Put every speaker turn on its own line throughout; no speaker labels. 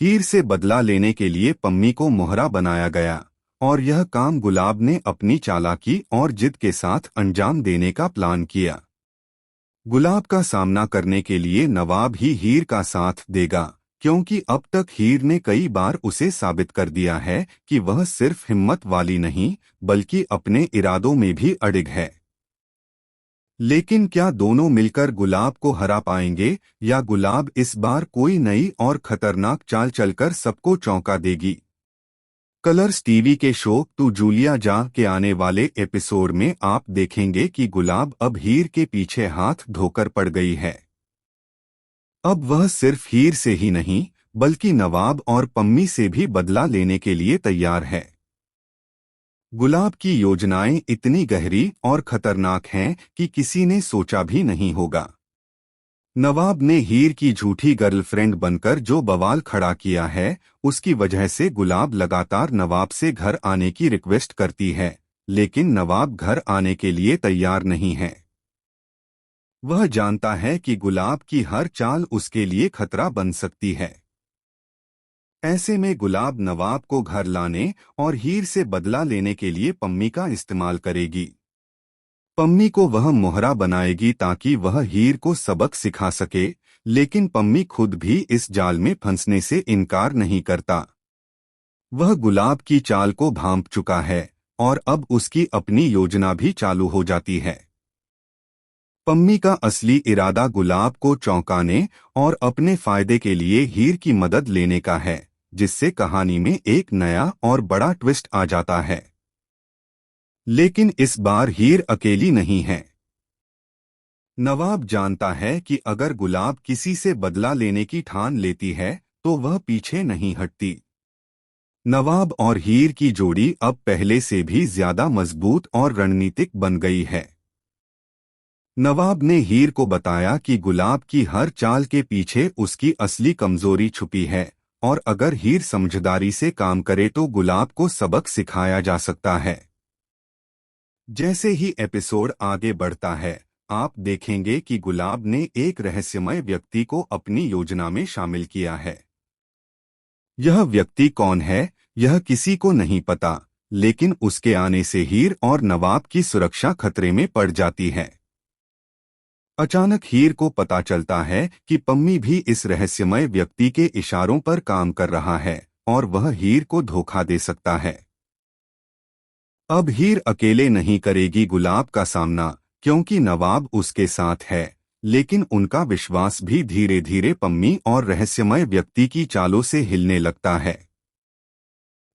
हीर से बदला लेने के लिए पम्मी को मोहरा बनाया गया और यह काम गुलाब ने अपनी चालाकी और जिद के साथ अंजाम देने का प्लान किया। गुलाब का सामना करने के लिए नवाब ही हीर का साथ देगा, क्योंकि अब तक हीर ने कई बार उसे साबित कर दिया है कि वह सिर्फ हिम्मत वाली नहीं बल्कि अपने इरादों में भी अडिग है। लेकिन क्या दोनों मिलकर गुलाब को हरा पाएंगे या गुलाब इस बार कोई नई और खतरनाक चाल चलकर सबको चौंका देगी? कलर्स टीवी के शो तू जूलिया जा के आने वाले एपिसोड में आप देखेंगे कि गुलाब अब हीर के पीछे हाथ धोकर पड़ गई है। अब वह सिर्फ हीर से ही नहीं बल्कि नवाब और पम्मी से भी बदला लेने के लिए तैयार है। गुलाब की योजनाएं इतनी गहरी और खतरनाक हैं कि किसी ने सोचा भी नहीं होगा। नवाब ने हीर की झूठी गर्लफ्रेंड बनकर जो बवाल खड़ा किया है, उसकी वजह से गुलाब लगातार नवाब से घर आने की रिक्वेस्ट करती है, लेकिन नवाब घर आने के लिए तैयार नहीं है। वह जानता है कि गुलाब की हर चाल उसके लिए खतरा बन सकती है। ऐसे में गुलाब नवाब को घर लाने और हीर से बदला लेने के लिए पम्मी का इस्तेमाल करेगी। पम्मी को वह मोहरा बनाएगी ताकि वह हीर को सबक सिखा सके, लेकिन पम्मी खुद भी इस जाल में फंसने से इनकार नहीं करता। वह गुलाब की चाल को भांप चुका है और अब उसकी अपनी योजना भी चालू हो जाती है। पम्मी का असली इरादा गुलाब को चौंकाने और अपने फायदे के लिए हीर की मदद लेने का है, जिससे कहानी में एक नया और बड़ा ट्विस्ट आ जाता है। लेकिन इस बार हीर अकेली नहीं है। नवाब जानता है कि अगर गुलाब किसी से बदला लेने की ठान लेती है तो वह पीछे नहीं हटती। नवाब और हीर की जोड़ी अब पहले से भी ज्यादा मजबूत और रणनीतिक बन गई है। नवाब ने हीर को बताया कि गुलाब की हर चाल के पीछे उसकी असली कमजोरी छुपी है और अगर हीर समझदारी से काम करे तो गुलाब को सबक सिखाया जा सकता है। जैसे ही एपिसोड आगे बढ़ता है, आप देखेंगे कि गुलाब ने एक रहस्यमय व्यक्ति को अपनी योजना में शामिल किया है। यह व्यक्ति कौन है, यह किसी को नहीं पता, लेकिन उसके आने से हीर और नवाब की सुरक्षा खतरे में पड़ जाती है। अचानक हीर को पता चलता है कि पम्मी भी इस रहस्यमय व्यक्ति के इशारों पर काम कर रहा है और वह हीर को धोखा दे सकता है। अब हीर अकेले नहीं करेगी गुलाब का सामना, क्योंकि नवाब उसके साथ है, लेकिन उनका विश्वास भी धीरे धीरे पम्मी और रहस्यमय व्यक्ति की चालों से हिलने लगता है।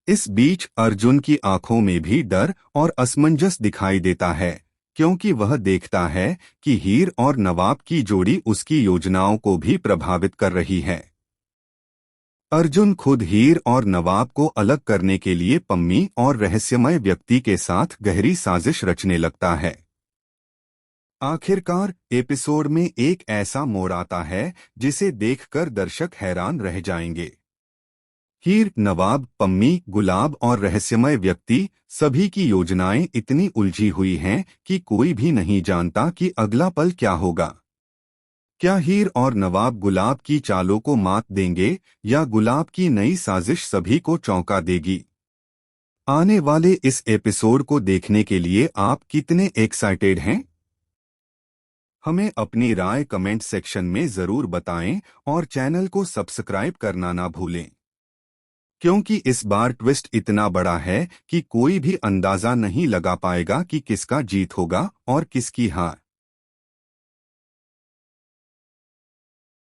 इस बीच अर्जुन की आंखों में भी डर और असमंजस दिखाई देता है, क्योंकि वह देखता है कि हीर और नवाब की जोड़ी उसकी योजनाओं को भी प्रभावित कर रही है। अर्जुन खुद हीर और नवाब को अलग करने के लिए पम्मी और रहस्यमय व्यक्ति के साथ गहरी साजिश रचने लगता है। आखिरकार एपिसोड में एक ऐसा मोड़ आता है जिसे देखकर दर्शक हैरान रह जाएंगे। हीर, नवाब, पम्मी, गुलाब और रहस्यमय व्यक्ति सभी की योजनाएं इतनी उलझी हुई हैं कि कोई भी नहीं जानता कि अगला पल क्या होगा। क्या हीर और नवाब गुलाब की चालों को मात देंगे या गुलाब की नई साजिश सभी को चौंका देगी? आने वाले इस एपिसोड को देखने के लिए आप कितने एक्साइटेड हैं? हमें अपनी राय कमेंट सेक्शन में जरूर बताएं और चैनल को सब्सक्राइब करना ना भूलें, क्योंकि इस बार ट्विस्ट इतना बड़ा है कि कोई भी अंदाजा नहीं लगा पाएगा कि किसका जीत होगा और किसकी हार।